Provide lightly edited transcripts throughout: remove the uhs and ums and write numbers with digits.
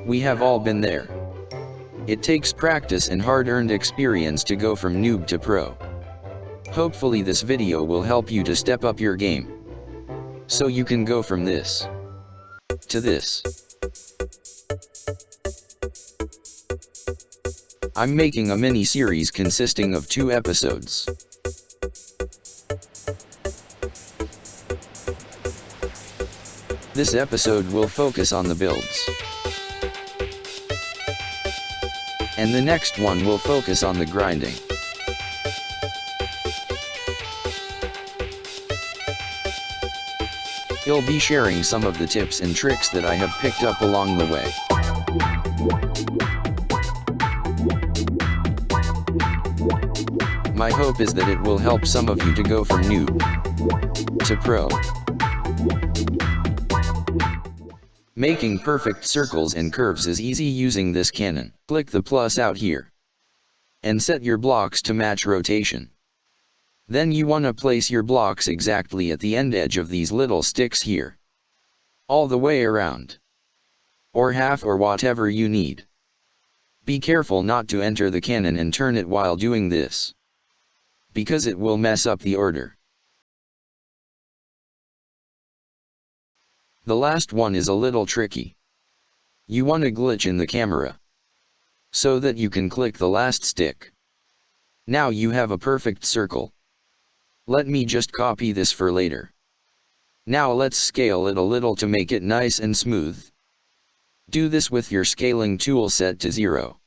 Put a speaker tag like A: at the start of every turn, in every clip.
A: We have all been there. It takes practice and hard-earned experience to go from noob to pro. Hopefully this video will help you to step up your game, so you can go from this to this. I'm making a mini-series consisting of 2 episodes. This episode will focus on the builds, and the next one will focus on the grinding. He'll be sharing some of the tips and tricks that I have picked up along the way. My hope is that it will help some of you to go from noob to pro. Making perfect circles and curves is easy using this cannon. Click the plus out here and set your blocks to match rotation. Then you want to place your blocks exactly at the end edge of these little sticks here, all the way around, or half or whatever you need. Be careful not to enter the cannon and turn it while doing this, because it will mess up the order. The last one is a little tricky. You want to glitch in the camera, so that you can click the last stick. Now you have a perfect circle. Let me just copy this for later. Now let's scale it a little to make it nice and smooth. Do this with your scaling tool set to 0.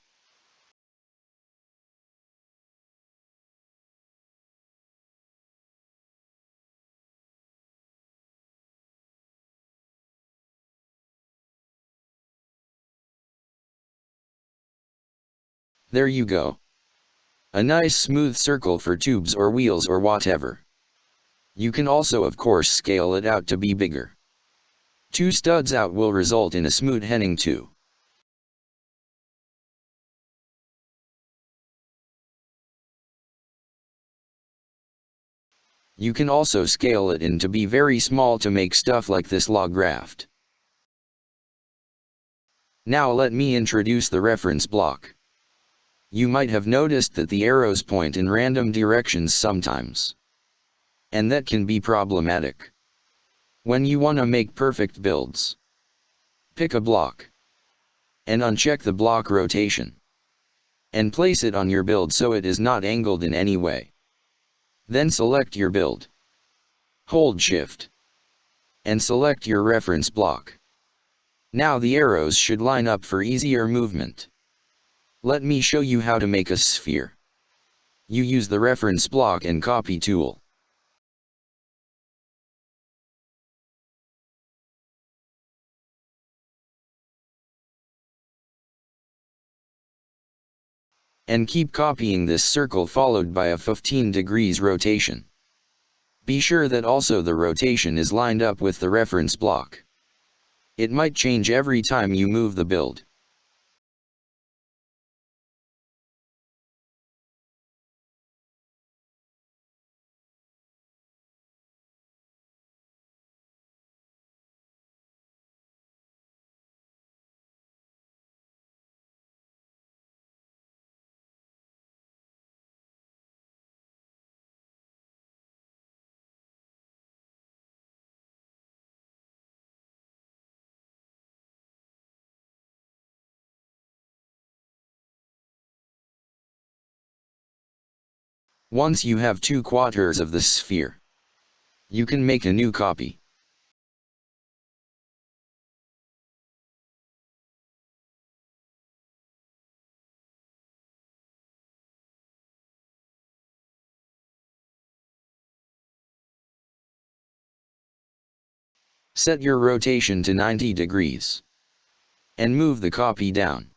A: There you go. A nice smooth circle for tubes or wheels or whatever. You can also of course scale it out to be bigger. 2 studs out will result in a smooth heading too. You can also scale it in to be very small to make stuff like this log raft. Now let me introduce the reference block. You might have noticed that the arrows point in random directions sometimes, and that can be problematic. When you want to make perfect builds, pick a block, and uncheck the block rotation, and place it on your build so it is not angled in any way. Then select your build, hold Shift, and select your reference block. Now the arrows should line up for easier movement. Let me show you how to make a sphere. You use the reference block and copy tool. And keep copying this circle followed by a 15 degrees rotation. Be sure that also the rotation is lined up with the reference block. It might change every time you move the build. Once you have 2 quarters of the sphere, you can make a new copy. Set your rotation to 90 degrees, and move the copy down.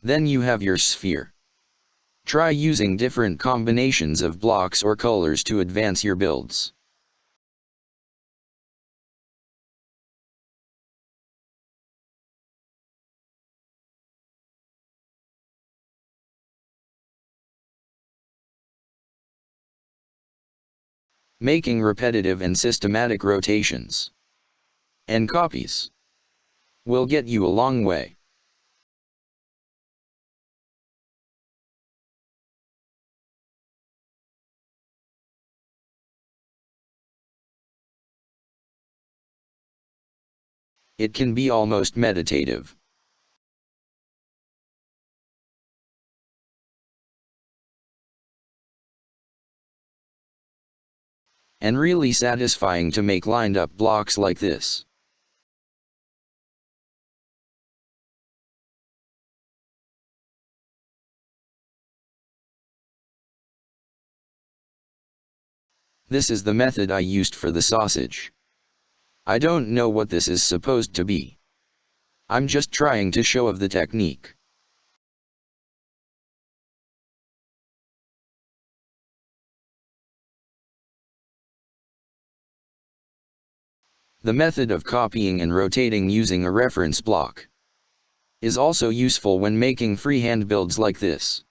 A: Then you have your sphere. Try using different combinations of blocks or colors to advance your builds. Making repetitive and systematic rotations and copies will get you a long way. It can be almost meditative. And really satisfying to make lined up blocks like this. This is the method I used for the sausage. I don't know what this is supposed to be. I'm just trying to show of the technique. The method of copying and rotating using a reference block is also useful when making freehand builds like this.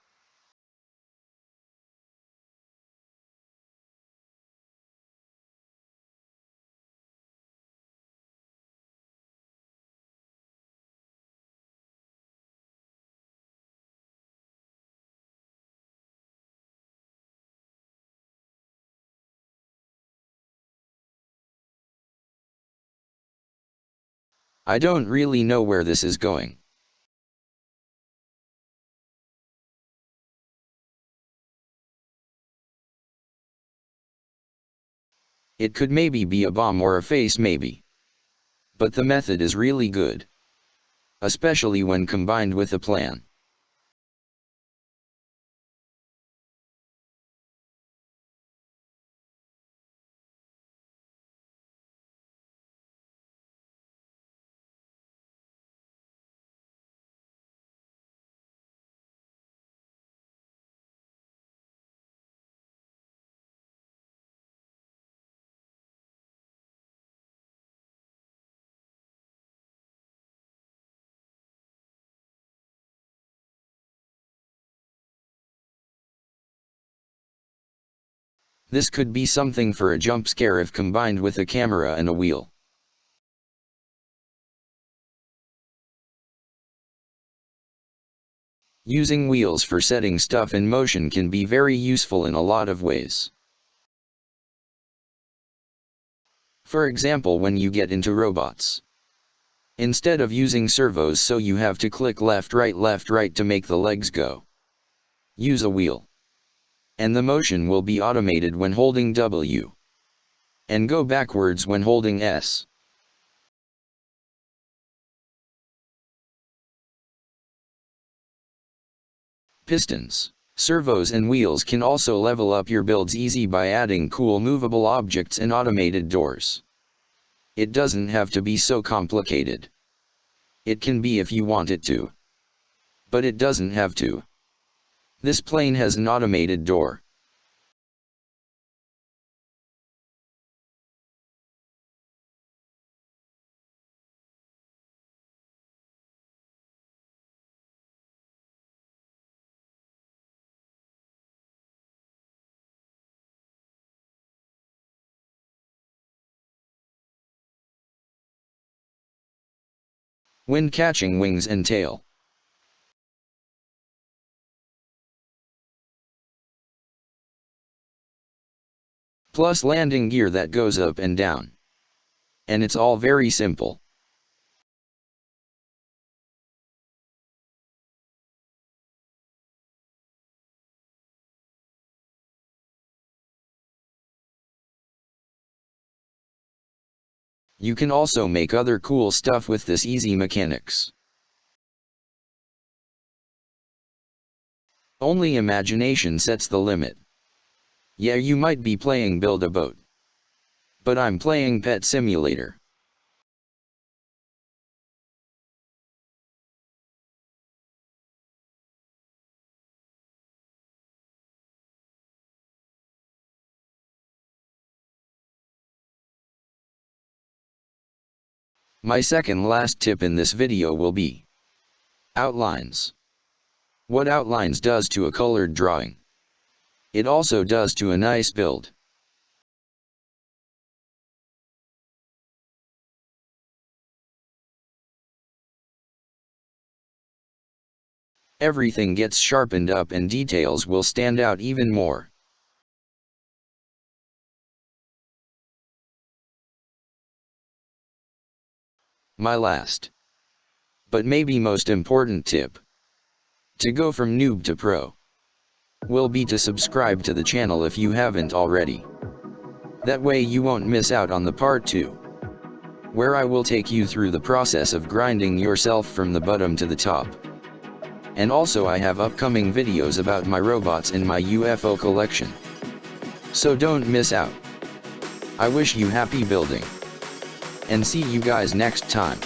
A: I don't really know where this is going. It could maybe be a bomb or a face maybe. But the method is really good. Especially when combined with a plan. This could be something for a jump scare if combined with a camera and a wheel. Using wheels for setting stuff in motion can be very useful in a lot of ways. For example, when you get into robots. Instead of using servos so you have to click left right to make the legs go. Use a wheel. And the motion will be automated when holding W. And go backwards when holding S. Pistons, servos and wheels can also level up your builds easy by adding cool movable objects and automated doors. It doesn't have to be so complicated. It can be if you want it to. But it doesn't have to. This plane has an automated door. When catching wings and tail. Plus landing gear that goes up and down. And it's all very simple. You can also make other cool stuff with this easy mechanics. Only imagination sets the limit. Yeah, you might be playing Build a Boat. But I'm playing Pet Simulator. My second last tip in this video will be outlines. What outlines does to a colored drawing, it also does to a nice build. everything gets sharpened up and details will stand out even more. My last, but maybe most important tip to go from noob to pro will be to subscribe to the channel if you haven't already. That way you won't miss out on the part 2, where I will take you through the process of grinding yourself from the bottom to the top. And also I have upcoming videos about my robots in my UFO collection. So don't miss out. I wish you happy building. And see you guys next time.